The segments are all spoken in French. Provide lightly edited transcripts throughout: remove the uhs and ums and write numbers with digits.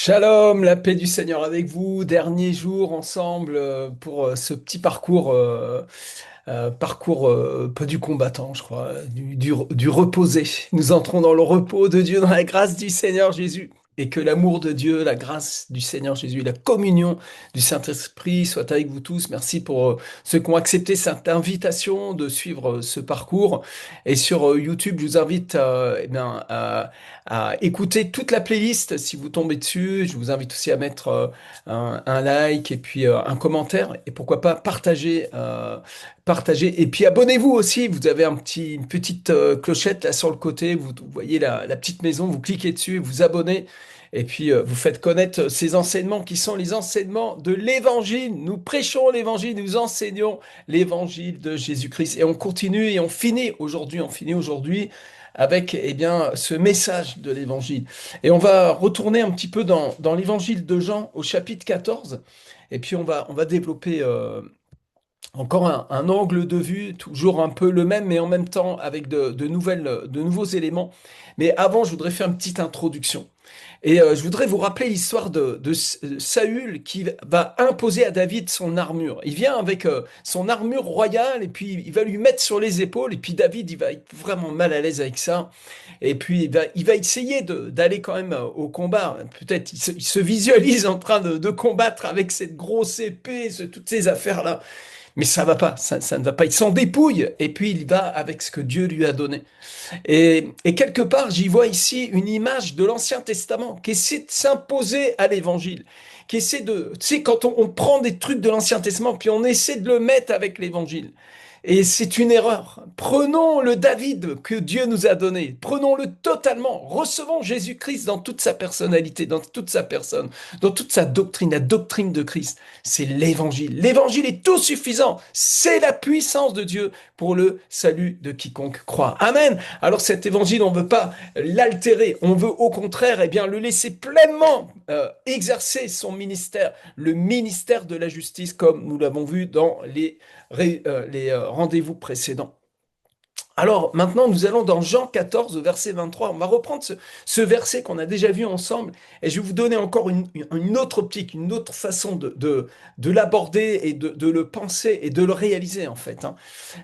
Shalom, la paix du Seigneur avec vous. Dernier jour ensemble pour ce petit parcours pas du combattant, je crois, du reposé. Nous entrons dans le repos de Dieu, dans la grâce du Seigneur Jésus. Et que l'amour de Dieu, la grâce du Seigneur Jésus, la communion du Saint-Esprit soit avec vous tous. Merci pour ceux qui ont accepté cette invitation de suivre ce parcours. Et sur YouTube, je vous invite à écouter toute la playlist si vous tombez dessus. Je vous invite aussi à mettre un like et puis un commentaire. Et pourquoi pas partager. Et puis abonnez-vous aussi. Vous avez une petite clochette là sur le côté. Vous voyez la petite maison. Vous cliquez dessus, vous abonnez. Et puis vous faites connaître ces enseignements qui sont les enseignements de l'Évangile. Nous prêchons l'Évangile, nous enseignons l'Évangile de Jésus-Christ. Et on continue et on finit aujourd'hui avec ce message de l'Évangile. Et on va retourner un petit peu dans l'Évangile de Jean au chapitre 14. Et puis on va développer encore un angle de vue, toujours un peu le même, mais en même temps avec de nouveaux éléments. Mais avant, je voudrais faire une petite introduction. Et je voudrais vous rappeler l'histoire de Saül qui va imposer à David son armure. Il vient avec son armure royale et puis il va lui mettre sur les épaules. Et puis David, il va être vraiment mal à l'aise avec ça. Et puis il va essayer d'aller quand même au combat. Peut-être il se visualise en train de combattre avec cette grosse épée, toutes ces affaires-là. Mais ça va pas, ça ne va pas. Il s'en dépouille et puis il va avec ce que Dieu lui a donné. Et quelque part, j'y vois ici une image de l'Ancien Testament qui essaie de s'imposer à l'Évangile, qui essaie de, tu sais, quand on prend des trucs de l'Ancien Testament puis on essaie de le mettre avec l'Évangile. Et c'est une erreur. Prenons le David que Dieu nous a donné, prenons-le totalement, recevons Jésus-Christ dans toute sa personnalité, dans toute sa personne, dans toute sa doctrine, la doctrine de Christ. C'est l'Évangile. L'Évangile est tout suffisant. C'est la puissance de Dieu pour le salut de quiconque croit. Amen. Alors cet Évangile, on ne veut pas l'altérer, on veut au contraire le laisser pleinement exercer son ministère, le ministère de la justice, comme nous l'avons vu dans les rendez-vous précédents. Alors maintenant, nous allons dans Jean 14, verset 23. On va reprendre ce verset qu'on a déjà vu ensemble et je vais vous donner encore une autre optique, une autre façon de l'aborder et de le penser et de le réaliser en fait, hein.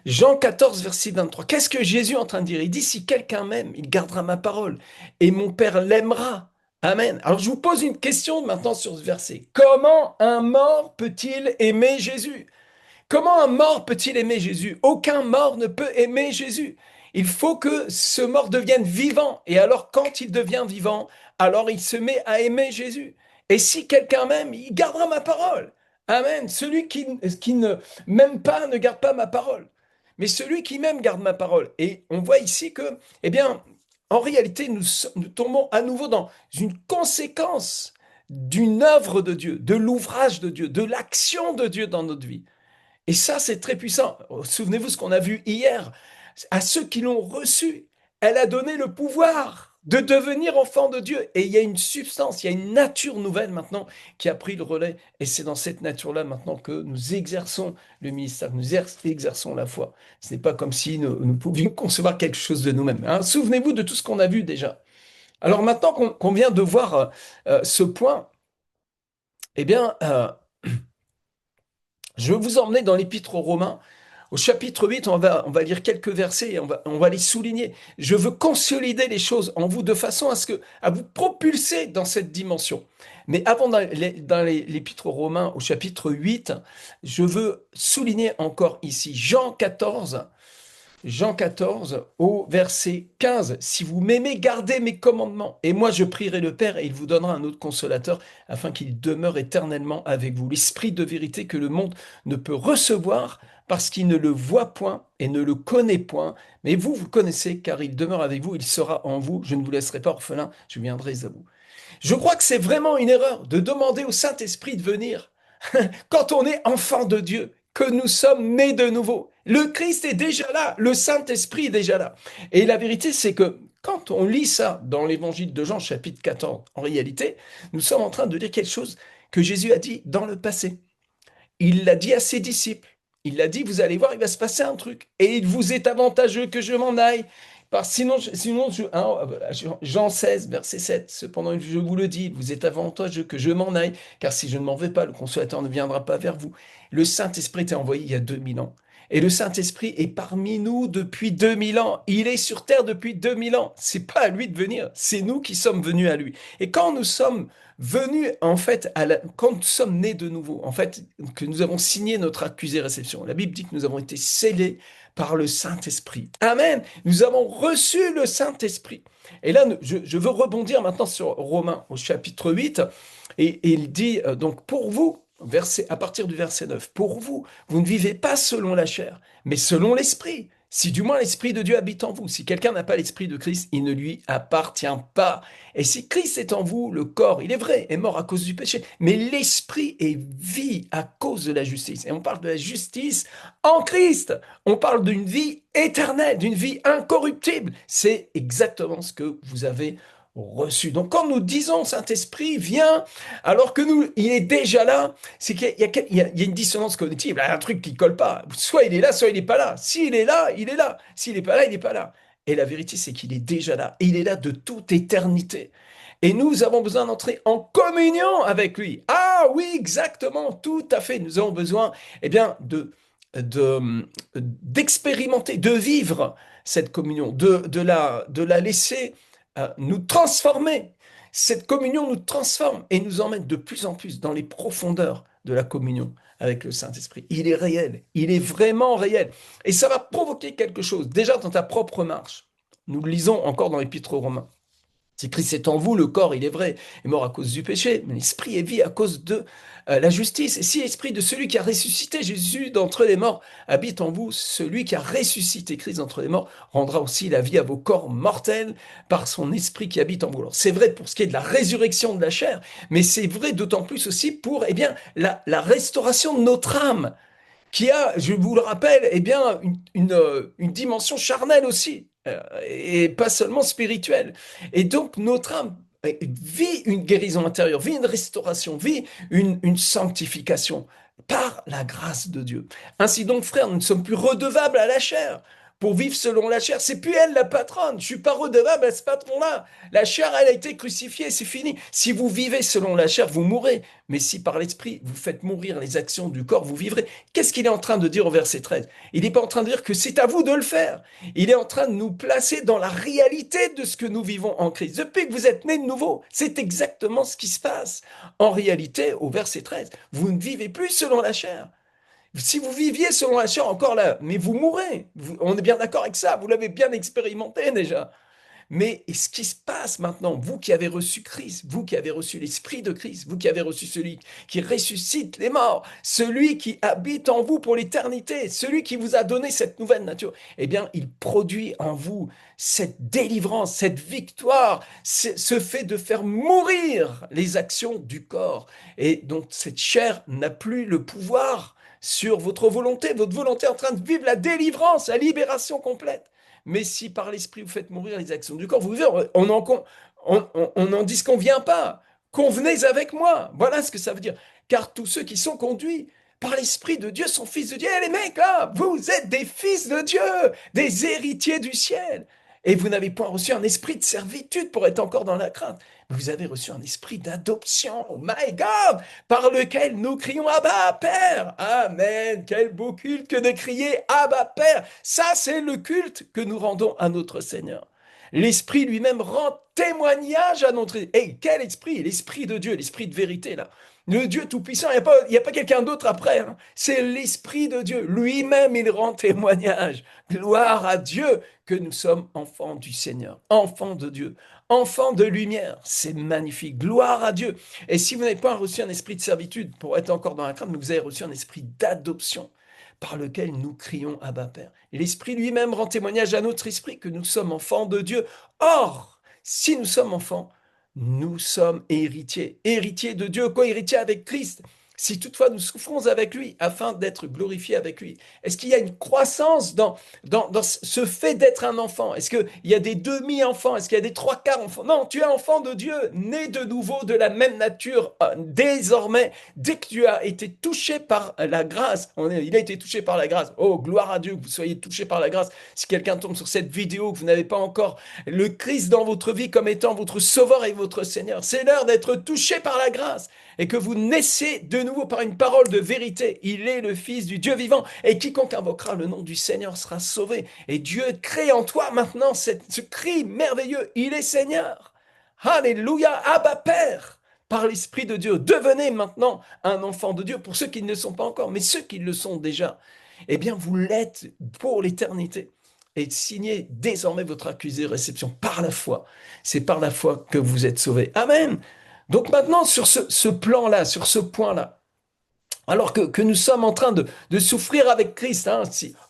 Jean 14, verset 23. Qu'est-ce que Jésus est en train de dire? Il dit, si quelqu'un m'aime, il gardera ma parole et mon Père l'aimera. Amen. Alors je vous pose une question maintenant sur ce verset. Comment un mort peut-il aimer Jésus? Comment un mort peut-il aimer Jésus? Aucun mort ne peut aimer Jésus. Il faut que ce mort devienne vivant. Et alors, quand il devient vivant, alors il se met à aimer Jésus. Et si quelqu'un m'aime, il gardera ma parole. Amen. Celui qui ne m'aime pas ne garde pas ma parole. Mais celui qui m'aime garde ma parole. Et on voit ici que, en réalité, nous tombons à nouveau dans une conséquence d'une œuvre de Dieu, de l'ouvrage de Dieu, de l'action de Dieu dans notre vie. Et ça, c'est très puissant. Souvenez-vous ce qu'on a vu hier. À ceux qui l'ont reçu, elle a donné le pouvoir de devenir enfant de Dieu. Et il y a une substance, il y a une nature nouvelle maintenant qui a pris le relais. Et c'est dans cette nature-là maintenant que nous exerçons le ministère, nous exerçons la foi. Ce n'est pas comme si nous pouvions concevoir quelque chose de nous-mêmes, hein. Souvenez-vous de tout ce qu'on a vu déjà. Alors maintenant qu'on vient de voir ce point, eh bien, je vais vous emmener dans l'Épître aux Romains. Au chapitre 8, on va lire quelques versets et on va les souligner. Je veux consolider les choses en vous de façon à vous propulser dans cette dimension. Mais avant dans l'Épître aux Romains, au chapitre 8, je veux souligner encore ici Jean 14 au verset 15. Si vous m'aimez, gardez mes commandements. Et moi, je prierai le Père et il vous donnera un autre consolateur afin qu'il demeure éternellement avec vous. L'esprit de vérité que le monde ne peut recevoir parce qu'il ne le voit point et ne le connaît point. Mais vous, vous connaissez car il demeure avec vous, il sera en vous. Je ne vous laisserai pas orphelin, je viendrai à vous. Je crois que c'est vraiment une erreur de demander au Saint-Esprit de venir quand on est enfant de Dieu, que nous sommes nés de nouveau. Le Christ est déjà là, le Saint-Esprit est déjà là. Et la vérité, c'est que quand on lit ça dans l'évangile de Jean, chapitre 14, en réalité, nous sommes en train de lire quelque chose que Jésus a dit dans le passé. Il l'a dit à ses disciples. Il a dit, vous allez voir, il va se passer un truc. Et il vous est avantageux que je m'en aille, Jean 16, verset 7, cependant je vous le dis, vous êtes avantageux que je m'en aille, car si je ne m'en vais pas, le consolateur ne viendra pas vers vous. Le Saint-Esprit était envoyé il y a 2000 ans. Et le Saint-Esprit est parmi nous depuis 2000 ans. Il est sur terre depuis 2000 ans. C'est pas à lui de venir, c'est nous qui sommes venus à lui. Et quand nous sommes venus, en fait, quand nous sommes nés de nouveau, en fait, que nous avons signé notre accusé-réception, la Bible dit que nous avons été scellés par le Saint-Esprit. Amen. Nous avons reçu le Saint-Esprit. Et là, je veux rebondir maintenant sur Romains au chapitre 8. Et il dit, donc, pour vous, à partir du verset 9, pour vous, vous ne vivez pas selon la chair, mais selon l'Esprit. Si du moins l'Esprit de Dieu habite en vous. Si quelqu'un n'a pas l'Esprit de Christ, il ne lui appartient pas. Et si Christ est en vous, le corps, il est vrai, est mort à cause du péché, mais l'Esprit est vie à cause de la justice. Et on parle de la justice en Christ. On parle d'une vie éternelle, d'une vie incorruptible. C'est exactement ce que vous avez reçu. Donc quand nous disons Saint-Esprit, viens, alors que il est déjà là, c'est qu'il y a une dissonance cognitive, un truc qui colle pas. Soit il est là, soit il n'est pas là. S'il est là, il est là. S'il n'est pas là, il n'est pas là. Et la vérité, c'est qu'il est déjà là. Et il est là de toute éternité. Et nous avons besoin d'entrer en communion avec lui. Ah oui, exactement, tout à fait. Nous avons besoin, eh bien, d'expérimenter, de vivre cette communion, de la laisser nous transformer. Cette communion nous transforme et nous emmène de plus en plus dans les profondeurs de la communion avec le Saint-Esprit. Il est réel, il est vraiment réel. Et ça va provoquer quelque chose, déjà dans ta propre marche. Nous le lisons encore dans l'Épître aux Romains. Si Christ est en vous, le corps, il est vrai, est mort à cause du péché, mais l'esprit est vie à cause de la justice. Et si l'esprit de celui qui a ressuscité Jésus d'entre les morts habite en vous, celui qui a ressuscité Christ d'entre les morts rendra aussi la vie à vos corps mortels par son esprit qui habite en vous. Alors c'est vrai pour ce qui est de la résurrection de la chair, mais c'est vrai d'autant plus aussi pour eh bien, la restauration de notre âme qui a, je vous le rappelle, eh bien, une dimension charnelle aussi, et pas seulement spirituelle. Et donc, notre âme vit une guérison intérieure, vit une restauration, vit une sanctification par la grâce de Dieu. Ainsi donc, frères, nous ne sommes plus redevables à la chair. Pour vivre selon la chair, c'est plus elle la patronne. Je suis pas redevable à ce patron-là. La chair, elle a été crucifiée, c'est fini. Si vous vivez selon la chair, vous mourrez. Mais si par l'esprit, vous faites mourir les actions du corps, vous vivrez. Qu'est-ce qu'il est en train de dire au verset 13? Il n'est pas en train de dire que c'est à vous de le faire. Il est en train de nous placer dans la réalité de ce que nous vivons en Christ. Depuis que vous êtes nés de nouveau, c'est exactement ce qui se passe. En réalité, au verset 13, vous ne vivez plus selon la chair. Si vous viviez selon la chair encore là, mais vous mourrez. On est bien d'accord avec ça, vous l'avez bien expérimenté déjà. Mais ce qui se passe maintenant, vous qui avez reçu Christ, vous qui avez reçu l'Esprit de Christ, vous qui avez reçu celui qui ressuscite les morts, celui qui habite en vous pour l'éternité, celui qui vous a donné cette nouvelle nature, eh bien, il produit en vous cette délivrance, cette victoire, ce fait de faire mourir les actions du corps. Et donc, cette chair n'a plus le pouvoir sur votre volonté est en train de vivre la délivrance, la libération complète. Mais si par l'esprit vous faites mourir les actions du corps, vous vivez, on n'en disconvient pas. Convenez avec moi. Voilà ce que ça veut dire. Car tous ceux qui sont conduits par l'esprit de Dieu sont fils de Dieu. Eh, les mecs, là, vous êtes des fils de Dieu, des héritiers du ciel. Et vous n'avez pas reçu un esprit de servitude pour être encore dans la crainte. Vous avez reçu un esprit d'adoption. Oh my God! Par lequel nous crions Abba, Père. Amen. Quel beau culte que de crier Abba, Père. Ça, c'est le culte que nous rendons à notre Seigneur. L'Esprit lui-même rend témoignage à notre... Et quel esprit? L'Esprit de Dieu, l'Esprit de vérité, là. Le Dieu Tout-Puissant, il n'y a pas quelqu'un d'autre après. Hein. C'est l'Esprit de Dieu. Lui-même, il rend témoignage. Gloire à Dieu que nous sommes enfants du Seigneur, enfants de Dieu, enfants de lumière. C'est magnifique. Gloire à Dieu. Et si vous n'avez pas reçu un esprit de servitude pour être encore dans la crainte, mais vous avez reçu un esprit d'adoption par lequel nous crions Abba Père. L'Esprit lui-même rend témoignage à notre esprit que nous sommes enfants de Dieu. Or, si nous sommes enfants, nous sommes héritiers. Héritiers de Dieu, co-héritiers avec Christ. si toutefois nous souffrons avec lui, afin d'être glorifiés avec lui. Est-ce qu'il y a une croissance dans ce fait d'être un enfant? Est-ce qu'il y a des demi-enfants? Est-ce qu'il y a des trois quarts enfants? Non, tu es enfant de Dieu, né de nouveau de la même nature, désormais, dès que tu as été touché par la grâce, il a été touché par la grâce. Oh, gloire à Dieu que vous soyez touché par la grâce. Si quelqu'un tombe sur cette vidéo, que vous n'avez pas encore le Christ dans votre vie comme étant votre sauveur et votre Seigneur, c'est l'heure d'être touché par la grâce et que vous naissez de nouveau par une parole de vérité. Il est le Fils du Dieu vivant et quiconque invoquera le nom du Seigneur sera sauvé. Et Dieu crée en toi maintenant ce cri merveilleux. Il est Seigneur. Alléluia, Abba Père. Par l'Esprit de Dieu, devenez maintenant un enfant de Dieu pour ceux qui ne le sont pas encore, mais ceux qui le sont déjà. Eh bien, vous l'êtes pour l'éternité. Et signez désormais votre accusé réception par la foi. C'est par la foi que vous êtes sauvés. Amen. Donc maintenant, sur ce plan-là, sur ce point-là, alors que nous sommes en train de souffrir avec Christ, hein,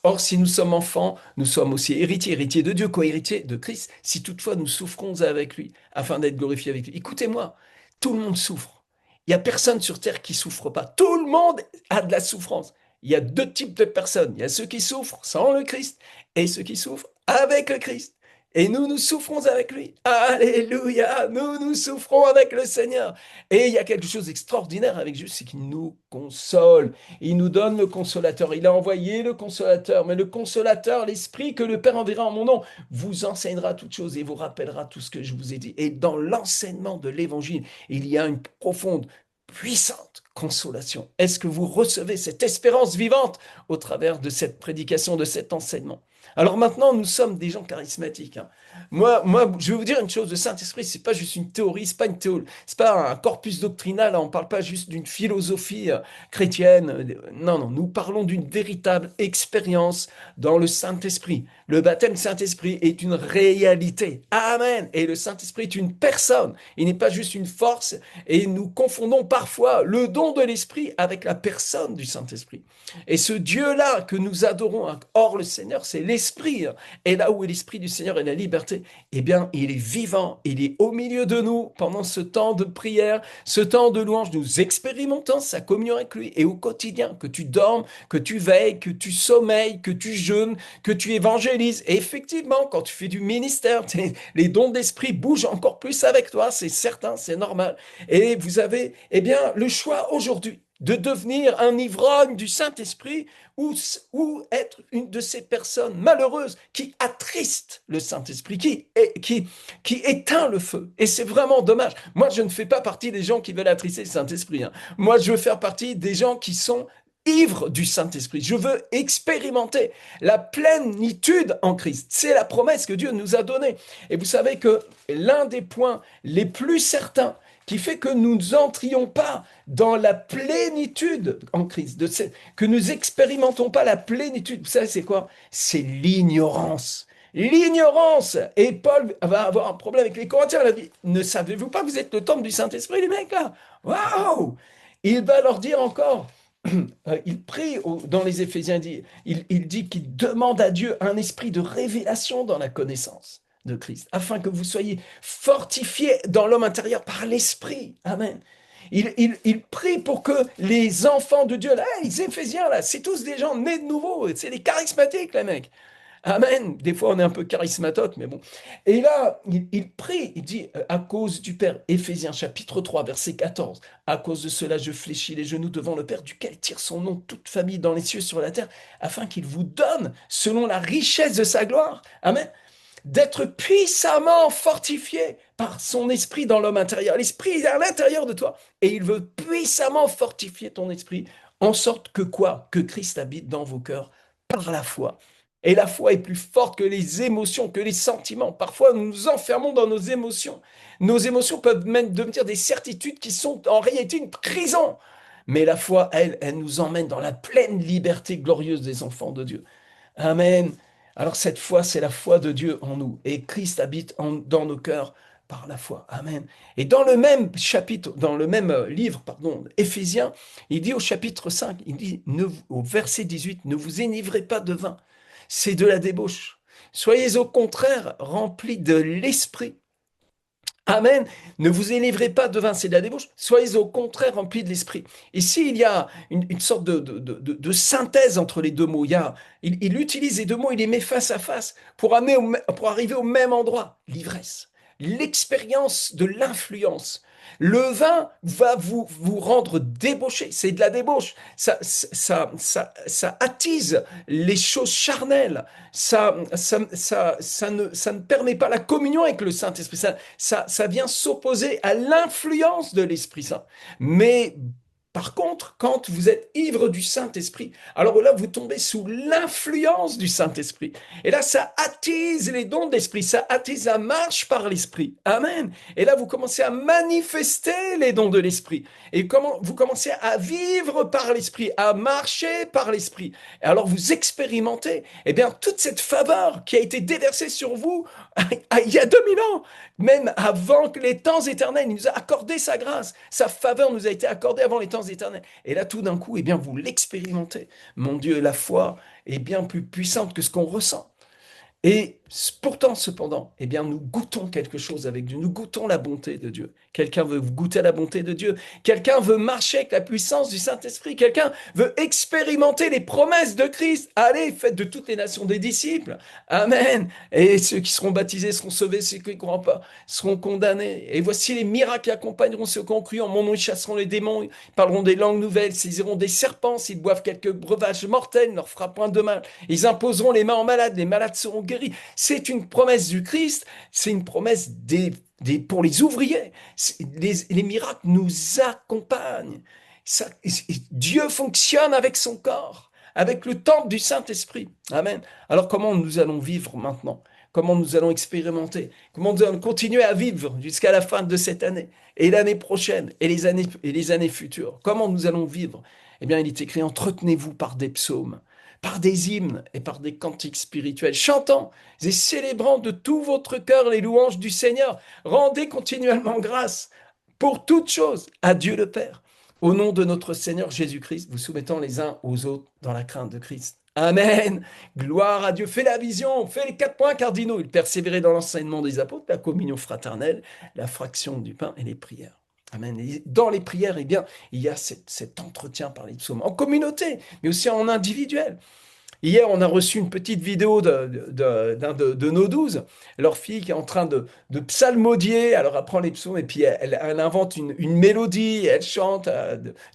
or si nous sommes enfants, nous sommes aussi héritiers, héritiers de Dieu, co-héritiers de Christ, si toutefois nous souffrons avec lui, afin d'être glorifiés avec lui. Écoutez-moi, tout le monde souffre. Il n'y a personne sur terre qui souffre pas. Tout le monde a de la souffrance. Il y a deux types de personnes. Il y a ceux qui souffrent sans le Christ et ceux qui souffrent avec le Christ. Et nous souffrons avec lui. Alléluia, nous souffrons avec le Seigneur. Et il y a quelque chose d'extraordinaire avec Jésus, c'est qu'il nous console. Il nous donne le consolateur. Il a envoyé le consolateur. Mais le consolateur, l'Esprit que le Père enverra en mon nom, vous enseignera toutes choses et vous rappellera tout ce que je vous ai dit. Et dans l'enseignement de l'Évangile, il y a une profonde, puissante consolation. Est-ce que vous recevez cette espérance vivante au travers de cette prédication, de cet enseignement? Alors maintenant, nous sommes des gens charismatiques, hein. Moi, je vais vous dire une chose, le Saint-Esprit, c'est pas juste une théorie, c'est pas une théorie, c'est pas un corpus doctrinal, hein. On parle pas juste d'une philosophie chrétienne. Non, non, nous parlons d'une véritable expérience dans le Saint-Esprit. Le baptême Saint-Esprit est une réalité. Amen. Et le Saint-Esprit est une personne. Il n'est pas juste une force. Et nous confondons parfois le don de l'Esprit avec la personne du Saint-Esprit. Et ce Dieu-là que nous adorons, hein, hors le Seigneur, c'est l'Esprit. Et là où est l'Esprit du Seigneur et la liberté, eh bien, il est vivant, il est au milieu de nous pendant ce temps de prière, ce temps de louange. Nous expérimentons sa communion avec lui. Et au quotidien, que tu dormes, que tu veilles, que tu sommeilles, que tu jeûnes, que tu évangélises. Et effectivement, quand tu fais du ministère, les dons d'esprit bougent encore plus avec toi, c'est certain, c'est normal. Et vous avez, eh bien, le choix aujourd'hui de devenir un ivrogne du Saint-Esprit ou être une de ces personnes malheureuses qui attristent le Saint-Esprit, qui éteint le feu. Et c'est vraiment dommage. Moi, je ne fais pas partie des gens qui veulent attrister le Saint-Esprit, hein. Moi, je veux faire partie des gens qui sont ivres du Saint-Esprit. Je veux expérimenter la plénitude en Christ. C'est la promesse que Dieu nous a donnée. Et vous savez que l'un des points les plus certains qui fait que nous n'entrions pas dans la plénitude en Christ, que nous expérimentons pas la plénitude. Vous savez, c'est quoi? C'est l'ignorance. L'ignorance. Et Paul va avoir un problème avec les Corinthiens. Il a dit, ne savez-vous pas que vous êtes le temple du Saint-Esprit, les mecs, là? Waouh! Il va leur dire encore, il prie dans les Éphésiens, il dit qu'il demande à Dieu un esprit de révélation dans la connaissance de Christ, afin que vous soyez fortifiés dans l'homme intérieur par l'Esprit. Amen. Il prie pour que les enfants de Dieu, là, les Éphésiens, là, c'est tous des gens nés de nouveau, c'est des charismatiques, les mecs. Amen. Des fois, on est un peu charismatote, mais bon. Et là, il prie, il dit, à cause du Père, Éphésiens chapitre 3, verset 14, à cause de cela, je fléchis les genoux devant le Père, duquel tire son nom toute famille dans les cieux sur la terre, afin qu'il vous donne, selon la richesse de sa gloire. Amen. D'être puissamment fortifié par son esprit dans l'homme intérieur. L'esprit est à l'intérieur de toi et il veut puissamment fortifier ton esprit en sorte que quoi? Que Christ habite dans vos cœurs par la foi. Et la foi est plus forte que les émotions, que les sentiments. Parfois, nous nous enfermons dans nos émotions. Nos émotions peuvent même devenir des certitudes qui sont en réalité une prison. Mais la foi, elle nous emmène dans la pleine liberté glorieuse des enfants de Dieu. Amen. Alors cette foi, c'est la foi de Dieu en nous. Et Christ habite dans nos cœurs par la foi. Amen. Et dans le même chapitre, dans le même livre, pardon, Éphésiens, il dit au chapitre 5, il dit au verset 18, ne vous enivrez pas de vin, c'est de la débauche. Soyez au contraire remplis de l'esprit. Amen. Ne vous élivrez pas de vin, c'est de la débauche. Soyez au contraire remplis de l'esprit. Ici, il y a une sorte de synthèse entre les deux mots. Il utilise les deux mots, il les met face à face pour arriver au même endroit. L'ivresse, l'expérience de l'influence. Le vin va vous rendre débauché. C'est de la débauche. Ça attise les choses charnelles. Ça ne permet pas la communion avec le Saint-Esprit. Ça vient s'opposer à l'influence de l'Esprit Saint. Mais par contre, quand vous êtes ivre du Saint-Esprit, alors là, vous tombez sous l'influence du Saint-Esprit. Et là, ça attise les dons d'esprit, ça attise la marche par l'Esprit. Amen. Et là, vous commencez à manifester les dons de l'Esprit. Et comment vous commencez à vivre par l'Esprit, à marcher par l'Esprit. Et alors, vous expérimentez, eh bien, toute cette faveur qui a été déversée sur vous il y a 2000 ans, même avant que les temps éternels, il nous a accordé sa grâce. Sa faveur nous a été accordée avant les temps éternels. Et là, tout d'un coup, eh bien, vous l'expérimentez. Mon Dieu, la foi est bien plus puissante que ce qu'on ressent. Et pourtant, cependant, eh bien, nous goûtons quelque chose avec Dieu. Nous goûtons la bonté de Dieu. Quelqu'un veut goûter la bonté de Dieu. Quelqu'un veut marcher avec la puissance du Saint-Esprit. Quelqu'un veut expérimenter les promesses de Christ. Allez, faites de toutes les nations des disciples. Amen. Et ceux qui seront baptisés seront sauvés, ceux qui ne croient pas seront condamnés. Et voici les miracles qui accompagneront ceux qui ont cru. En mon nom, ils chasseront les démons, ils parleront des langues nouvelles, saisiront des serpents, s'ils boivent quelques breuvages mortels, ne leur fera point de mal. Ils imposeront les mains aux malades, les malades seront guéris. C'est une promesse du Christ, c'est une promesse pour les ouvriers. Les miracles nous accompagnent. Dieu fonctionne avec son corps, avec le temple du Saint-Esprit. Amen. Alors comment nous allons vivre maintenant? Comment nous allons expérimenter? Comment nous allons continuer à vivre jusqu'à la fin de cette année et l'année prochaine et les années futures? Comment nous allons vivre? Eh bien, il est écrit, entretenez-vous par des psaumes, par des hymnes et par des cantiques spirituels, chantant et célébrant de tout votre cœur les louanges du Seigneur. Rendez continuellement grâce pour toutes choses à Dieu le Père. Au nom de notre Seigneur Jésus-Christ, vous soumettant les uns aux autres dans la crainte de Christ. Amen. Gloire à Dieu. Fais la vision, fais les 4 points cardinaux. Il persévérait dans l'enseignement des apôtres, la communion fraternelle, la fraction du pain et les prières. Amen. Et dans les prières, eh bien, il y a cet entretien par les psaumes, en communauté, mais aussi en individuel. Hier, on a reçu une petite vidéo d'un de nos 12, leur fille qui est en train de psalmodier. Alors, elle prend les psaumes et puis elle invente une mélodie, elle chante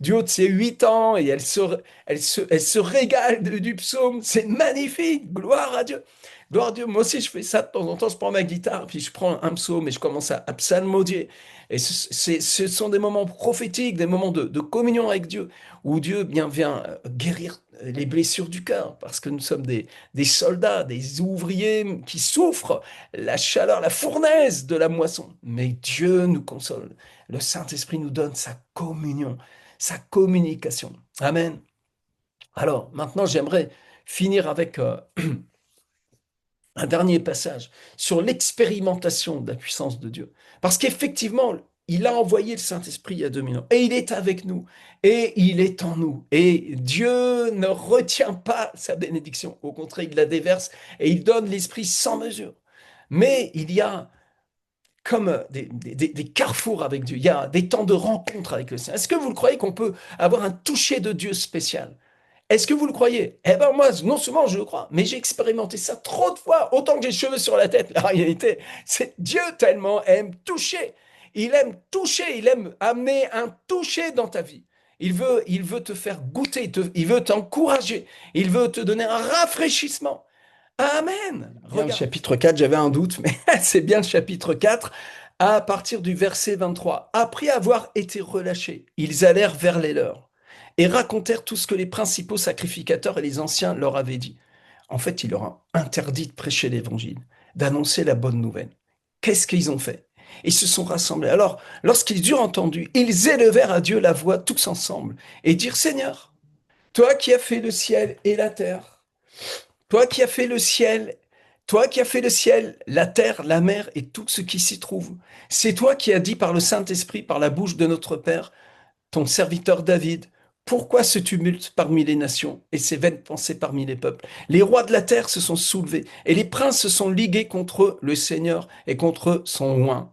du haut de ses 8 ans et elle se régale du psaume. C'est magnifique, gloire à Dieu. Gloire à Dieu, moi aussi je fais ça de temps en temps, je prends ma guitare, puis je prends un psaume et je commence à psalmodier. Et ce sont des moments prophétiques, des moments de communion avec Dieu, où Dieu bien vient guérir les blessures du cœur, parce que nous sommes des soldats, des ouvriers qui souffrent la chaleur, la fournaise de la moisson. Mais Dieu nous console. Le Saint-Esprit nous donne sa communion, sa communication. Amen. Alors, maintenant, j'aimerais finir avec un dernier passage sur l'expérimentation de la puissance de Dieu. Parce qu'effectivement, il a envoyé le Saint-Esprit il y a 2000 ans, et il est avec nous, et il est en nous. Et Dieu ne retient pas sa bénédiction, au contraire, il la déverse, et il donne l'Esprit sans mesure. Mais il y a comme des carrefours avec Dieu, il y a des temps de rencontre avec le Seigneur. Est-ce que vous le croyez qu'on peut avoir un toucher de Dieu spécial? Est-ce que vous le croyez? Eh bien, moi, non seulement je le crois, mais j'ai expérimenté ça trop de fois, autant que j'ai les cheveux sur la tête. La réalité, c'est Dieu tellement aime toucher. Il aime toucher, il aime amener un toucher dans ta vie. Il veut te faire goûter, il veut t'encourager, il veut te donner un rafraîchissement. Amen. Bien le chapitre 4, j'avais un doute, mais c'est bien le chapitre 4, à partir du verset 23. Après avoir été relâchés, ils allèrent vers les leurs et racontèrent tout ce que les principaux sacrificateurs et les anciens leur avaient dit. En fait, il leur a interdit de prêcher l'évangile, d'annoncer la bonne nouvelle. Qu'est-ce qu'ils ont fait? Ils se sont rassemblés. Alors, lorsqu'ils eurent entendu, ils élevèrent à Dieu la voix tous ensemble et dirent, Seigneur, toi qui as fait le ciel et la terre, toi qui as fait le ciel, toi qui as fait le ciel, la terre, la mer et tout ce qui s'y trouve, c'est toi qui as dit par le Saint-Esprit, par la bouche de notre Père, ton serviteur David, pourquoi ce tumulte parmi les nations et ces vaines pensées parmi les peuples? Les rois de la terre se sont soulevés et les princes se sont ligués contre le Seigneur et contre son oint.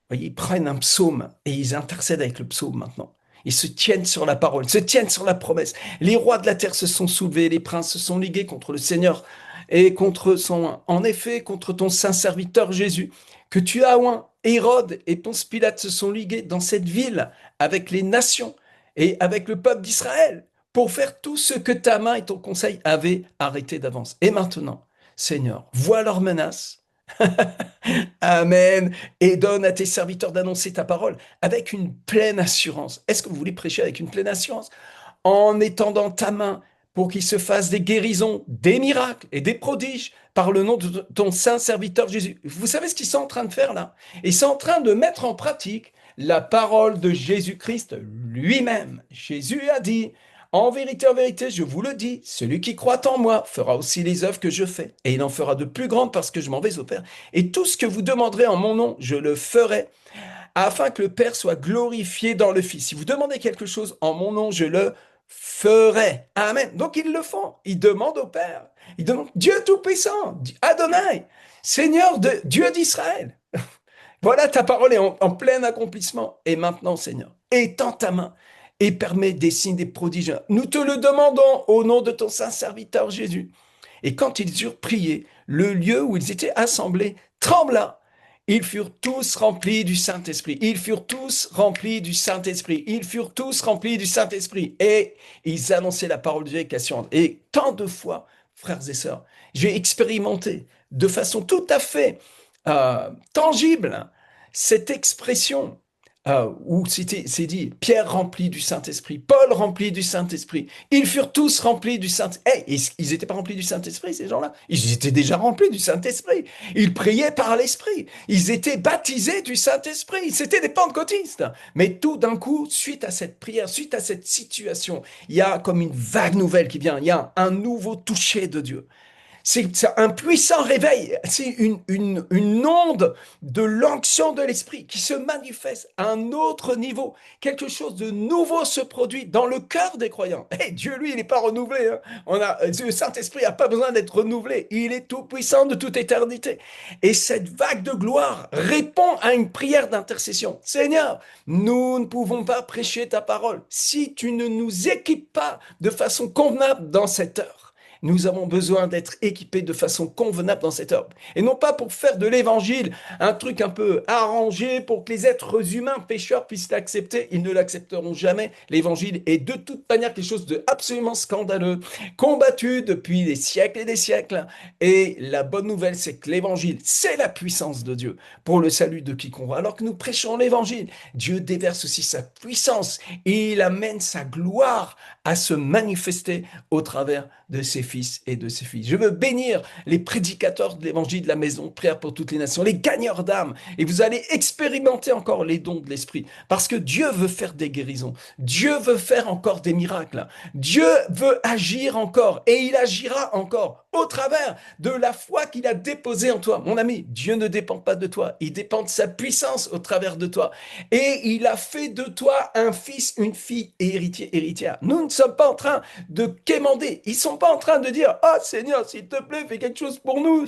Voyez, ils prennent un psaume et ils intercèdent avec le psaume maintenant. Ils se tiennent sur la parole, se tiennent sur la promesse. Les rois de la terre se sont soulevés, les princes se sont ligués contre le Seigneur et contre son, en effet, contre ton saint serviteur Jésus, que tu as oint. Hérode et Ponce Pilate se sont ligués dans cette ville avec les nations et avec le peuple d'Israël pour faire tout ce que ta main et ton conseil avaient arrêté d'avance. Et maintenant, Seigneur, vois leurs menaces. Amen. Et donne à tes serviteurs d'annoncer ta parole avec une pleine assurance. Est-ce que vous voulez prêcher avec une pleine assurance? En étendant ta main pour qu'il se fasse des guérisons, des miracles et des prodiges par le nom de ton saint serviteur Jésus. Vous savez ce qu'ils sont en train de faire là? Ils sont en train de mettre en pratique la parole de Jésus-Christ lui-même. Jésus a dit, en vérité, je vous le dis, celui qui croit en moi fera aussi les œuvres que je fais, et il en fera de plus grandes parce que je m'en vais au Père. Et tout ce que vous demanderez en mon nom, je le ferai, afin que le Père soit glorifié dans le Fils. Si vous demandez quelque chose en mon nom, je le ferai. Amen. Donc ils le font. Ils demandent au Père. Ils demandent Dieu Tout-Puissant, Adonai, Seigneur de Dieu d'Israël. Voilà, ta parole est en plein accomplissement. Et maintenant, Seigneur, étends ta main et permets des signes, des prodiges. Nous te le demandons au nom de ton saint serviteur Jésus. Et quand ils eurent prié, le lieu où ils étaient assemblés trembla. Ils furent tous remplis du Saint-Esprit. Ils furent tous remplis du Saint-Esprit. Ils furent tous remplis du Saint-Esprit. Et ils annonçaient la parole de Dieu avec assurance. Et tant de fois, frères et sœurs, j'ai expérimenté de façon tout à fait tangible cette expression où c'est dit Pierre rempli du Saint-Esprit, Paul rempli du Saint-Esprit. Ils furent tous remplis du Saint-Esprit. Hey, ils n'étaient pas remplis du Saint-Esprit, ces gens-là. Ils étaient déjà remplis du Saint-Esprit. Ils priaient par l'Esprit. Ils étaient baptisés du Saint-Esprit. C'était des pentecôtistes. Mais tout d'un coup, suite à cette prière, suite à cette situation, il y a comme une vague nouvelle qui vient. Il y a un nouveau toucher de Dieu. C'est un puissant réveil, c'est une onde de l'onction de l'esprit qui se manifeste à un autre niveau. Quelque chose de nouveau se produit dans le cœur des croyants. Et Dieu, lui, il n'est pas renouvelé. Hein. Le Saint-Esprit n'a pas besoin d'être renouvelé. Il est tout puissant de toute éternité. Et cette vague de gloire répond à une prière d'intercession. Seigneur, nous ne pouvons pas prêcher ta parole si tu ne nous équipes pas de façon convenable dans cette heure. Nous avons besoin d'être équipés de façon convenable dans cette heure. Et non pas pour faire de l'évangile un truc un peu arrangé pour que les êtres humains pécheurs puissent l'accepter. Ils ne l'accepteront jamais. L'évangile est de toute manière quelque chose de absolument scandaleux, combattu depuis des siècles et des siècles. Et la bonne nouvelle, c'est que l'évangile, c'est la puissance de Dieu pour le salut de quiconque. Alors que nous prêchons l'évangile, Dieu déverse aussi sa puissance et il amène sa gloire à se manifester au travers de ses fils et de ses filles. Je veux bénir les prédicateurs de l'évangile de la maison, prière pour toutes les nations, les gagneurs d'âmes, et vous allez expérimenter encore les dons de l'esprit, parce que Dieu veut faire des guérisons, Dieu veut faire encore des miracles, Dieu veut agir encore, et il agira encore au travers de la foi qu'il a déposée en toi. Mon ami, Dieu ne dépend pas de toi, il dépend de sa puissance au travers de toi, et il a fait de toi un fils, une fille héritier, héritière. Nous ne sommes pas en train de quémander, ils sont pas en train de dire ah Seigneur, s'il te plaît, fais quelque chose pour nous.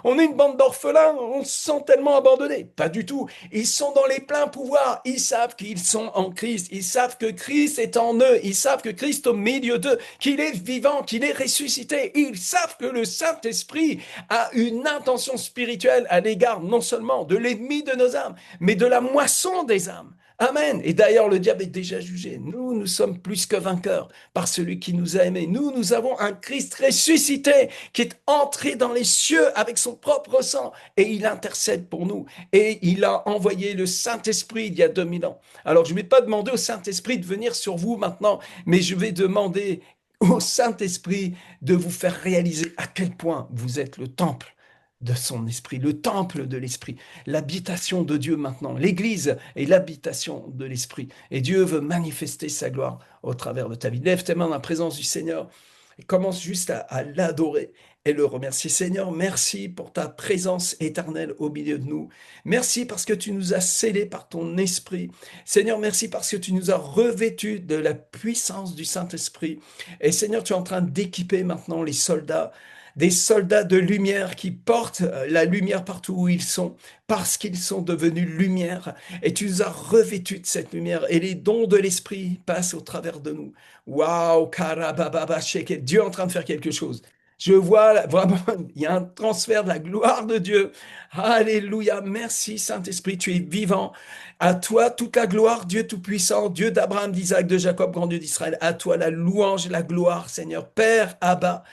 On est une bande d'orphelins, on se sent tellement abandonnés. Pas du tout. Ils sont dans les pleins pouvoirs. Ils savent qu'ils sont en Christ. Ils savent que Christ est en eux. Ils savent que Christ au milieu d'eux, qu'il est vivant, qu'il est ressuscité. Ils savent que le Saint-Esprit a une intention spirituelle à l'égard non seulement de l'ennemi de nos âmes, mais de la moisson des âmes. Amen. Et d'ailleurs, le diable est déjà jugé. Nous, nous sommes plus que vainqueurs par celui qui nous a aimés. Nous, nous avons un Christ ressuscité qui est entré dans les cieux avec son propre sang et il intercède pour nous. Et il a envoyé le Saint-Esprit il y a 2000 ans. Alors, je ne vais pas demander au Saint-Esprit de venir sur vous maintenant, mais je vais demander au Saint-Esprit de vous faire réaliser à quel point vous êtes le temple de son esprit, le temple de l'esprit, l'habitation de Dieu maintenant. L'Église est l'habitation de l'esprit. Et Dieu veut manifester sa gloire au travers de ta vie. Lève tes mains dans la présence du Seigneur et commence juste à l'adorer et le remercier. Seigneur, merci pour ta présence éternelle au milieu de nous. Merci parce que tu nous as scellés par ton esprit. Seigneur, merci parce que tu nous as revêtus de la puissance du Saint-Esprit. Et Seigneur, tu es en train d'équiper maintenant les soldats des soldats de lumière qui portent la lumière partout où ils sont, parce qu'ils sont devenus lumière. Et tu nous as revêtus de cette lumière, et les dons de l'Esprit passent au travers de nous. Waouh, karabababa, sheke. Dieu est en train de faire quelque chose. Je vois vraiment, il y a un transfert de la gloire de Dieu. Alléluia. Merci Saint-Esprit, tu es vivant. À toi toute la gloire, Dieu Tout-Puissant, Dieu d'Abraham, d'Isaac, de Jacob, grand Dieu d'Israël. À toi la louange et la gloire, Seigneur. Père, Abba.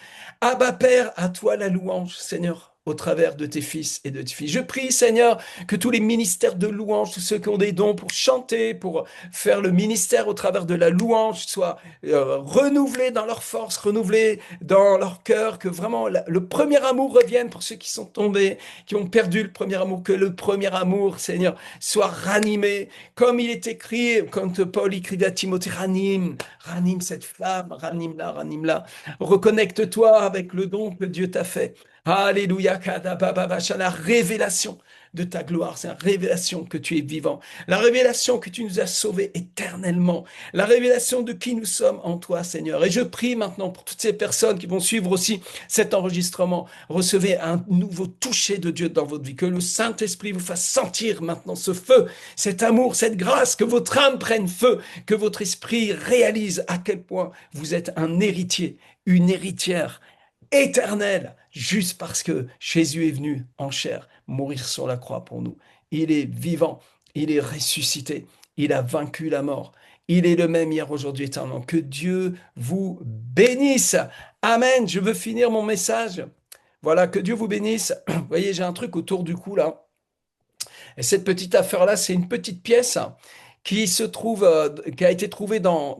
Abba Père, à toi la louange, Seigneur, au travers de tes fils et de tes filles. Je prie, Seigneur, que tous les ministères de louange, tous ceux qui ont des dons pour chanter, pour faire le ministère au travers de la louange, soient renouvelés dans leur force, renouvelés dans leur cœur, que vraiment le premier amour revienne pour ceux qui sont tombés, qui ont perdu le premier amour, que le premier amour, Seigneur, soit ranimé, comme il est écrit, quand Paul écrivait à Timothée, ranime, ranime cette flamme, ranime-la, ranime-la. Reconnecte-toi avec le don que Dieu t'a fait. Alléluia, kadabababasha, la révélation de ta gloire, c'est la révélation que tu es vivant, la révélation que tu nous as sauvés éternellement, la révélation de qui nous sommes en toi, Seigneur. Et je prie maintenant pour toutes ces personnes qui vont suivre aussi cet enregistrement, recevez un nouveau toucher de Dieu dans votre vie, que le Saint-Esprit vous fasse sentir maintenant ce feu, cet amour, cette grâce, que votre âme prenne feu, que votre esprit réalise à quel point vous êtes un héritier, une héritière éternelle, juste parce que Jésus est venu en chair mourir sur la croix pour nous. Il est vivant, il est ressuscité, il a vaincu la mort. Il est le même hier, aujourd'hui, éternellement. Que Dieu vous bénisse. Amen. Je veux finir mon message. Voilà, que Dieu vous bénisse. Vous voyez, j'ai un truc autour du cou là. Et cette petite affaire-là, c'est une petite pièce qui se trouve, qui a été trouvée dans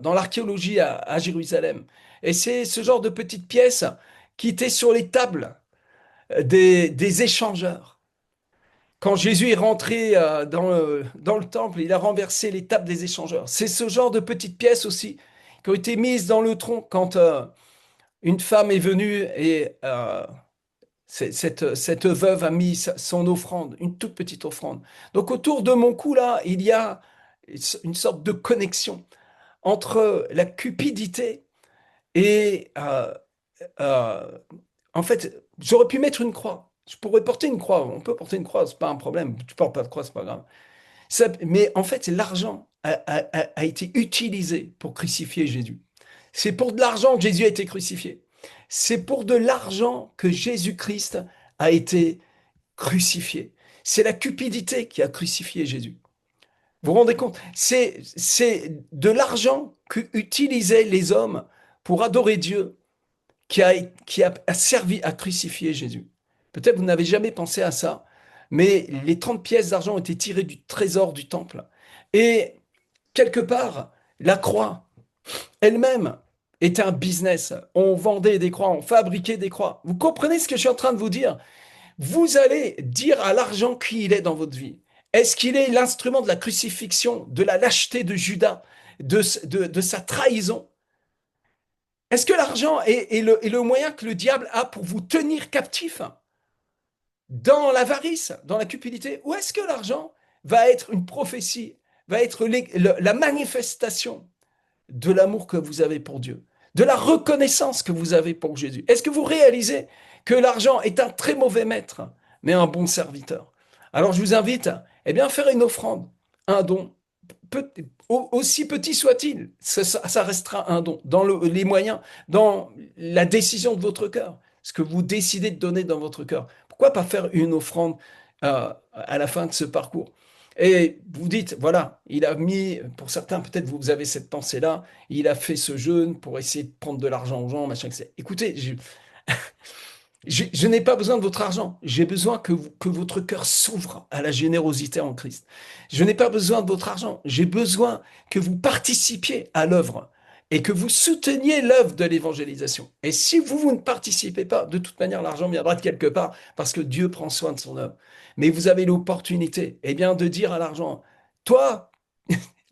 l'archéologie à Jérusalem. Et c'est ce genre de petite pièce qui était sur les tables des échangeurs. Quand Jésus est rentré dans le temple, il a renversé les tables des échangeurs. C'est ce genre de petites pièces aussi qui ont été mises dans le tronc quand une femme est venue et cette veuve a mis son offrande, une toute petite offrande. Donc autour de mon cou, là, il y a une sorte de connexion entre la cupidité et... euh, en fait, j'aurais pu mettre une croix. Je pourrais porter une croix. On peut porter une croix, c'est pas un problème. Tu portes pas de croix, c'est pas grave. Mais en fait, l'argent a été utilisé pour crucifier Jésus. C'est pour de l'argent que Jésus a été crucifié. C'est pour de l'argent que Jésus-Christ a été crucifié. C'est la cupidité qui a crucifié Jésus. Vous vous rendez compte? C'est de l'argent qu'utilisaient les hommes pour adorer Dieu qui a servi à crucifier Jésus. Peut-être vous n'avez jamais pensé à ça, mais les 30 pièces d'argent ont été tirées du trésor du temple. Et quelque part, la croix elle-même était un business. On vendait des croix, on fabriquait des croix. Vous comprenez ce que je suis en train de vous dire? Vous allez dire à l'argent qui il est dans votre vie. Est-ce qu'il est l'instrument de la crucifixion, de la lâcheté de Judas, de sa trahison? Est-ce que l'argent est le moyen que le diable a pour vous tenir captif dans l'avarice, dans la cupidité? Ou est-ce que l'argent va être une prophétie, va être la manifestation de l'amour que vous avez pour Dieu, de la reconnaissance que vous avez pour Jésus? Est-ce que vous réalisez que l'argent est un très mauvais maître, mais un bon serviteur? Alors je vous invite, eh bien, à faire une offrande, un don, aussi petit soit-il, ça restera un don, dans les moyens, dans la décision de votre cœur, ce que vous décidez de donner dans votre cœur. Pourquoi pas faire une offrande à la fin de ce parcours? Et vous dites, voilà, il a mis, pour certains, peut-être vous avez cette pensée-là, il a fait ce jeûne pour essayer de prendre de l'argent aux gens, machin, etc. Écoutez, je n'ai pas besoin de votre argent. J'ai besoin que votre cœur s'ouvre à la générosité en Christ. Je n'ai pas besoin de votre argent. J'ai besoin que vous participiez à l'œuvre et que vous souteniez l'œuvre de l'évangélisation. Et si vous ne participez pas, de toute manière, l'argent viendra de quelque part parce que Dieu prend soin de son œuvre. Mais vous avez l'opportunité, eh bien, de dire à l'argent, toi,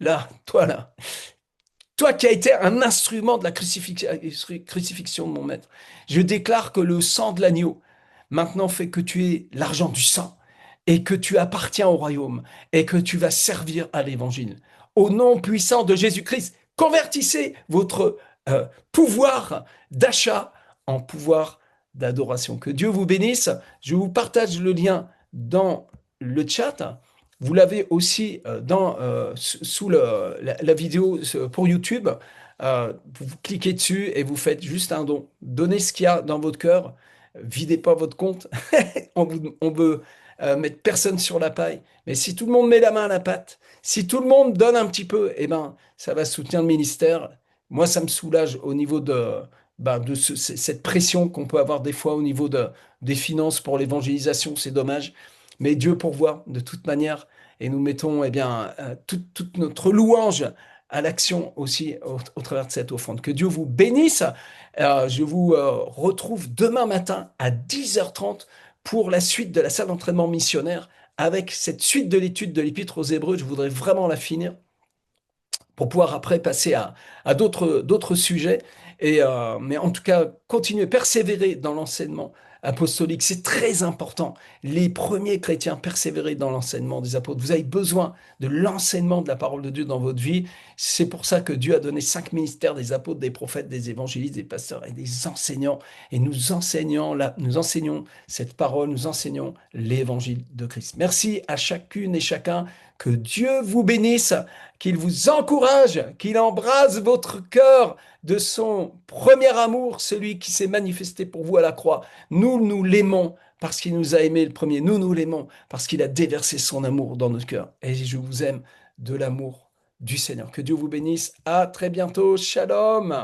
là, toi qui as été un instrument de la crucifixion de mon maître, je déclare que le sang de l'agneau maintenant fait que tu es l'argent du sang et que tu appartiens au royaume et que tu vas servir à l'évangile. Au nom puissant de Jésus-Christ, convertissez votre pouvoir d'achat en pouvoir d'adoration. Que Dieu vous bénisse. Je vous partage le lien dans le chat. Vous l'avez aussi sous la vidéo pour YouTube. Vous cliquez dessus et vous faites juste un don. Donnez ce qu'il y a dans votre cœur. Videz pas votre compte. On veut mettre personne sur la paille. Mais si tout le monde met la main à la pâte, si tout le monde donne un petit peu, eh ben, ça va soutenir le ministère. Moi, ça me soulage au niveau de cette pression qu'on peut avoir des fois au niveau des finances pour l'évangélisation. C'est dommage. Mais Dieu pourvoit de toute manière. Et nous mettons eh bien, toute notre louange à l'action aussi au travers de cette offrande. Que Dieu vous bénisse. Je vous retrouve demain matin à 10h30 pour la suite de la salle d'entraînement missionnaire avec cette suite de l'étude de l'Épître aux Hébreux. Je voudrais vraiment la finir pour pouvoir après passer à d'autres sujets. Mais en tout cas, continuer, persévérer dans l'enseignement apostolique, c'est très important. Les premiers chrétiens persévéraient dans l'enseignement des apôtres. Vous avez besoin de l'enseignement de la parole de Dieu dans votre vie. C'est pour ça que Dieu a donné 5 ministères, des apôtres, des prophètes, des évangélistes, des pasteurs et des enseignants. Et nous enseignons cette parole, nous enseignons l'évangile de Christ. Merci à chacune et chacun. Que Dieu vous bénisse, qu'il vous encourage, qu'il embrase votre cœur de son premier amour, celui qui s'est manifesté pour vous à la croix. Nous l'aimons parce qu'il nous a aimés le premier. Nous l'aimons parce qu'il a déversé son amour dans notre cœur. Et je vous aime de l'amour du Seigneur. Que Dieu vous bénisse. À très bientôt. Shalom.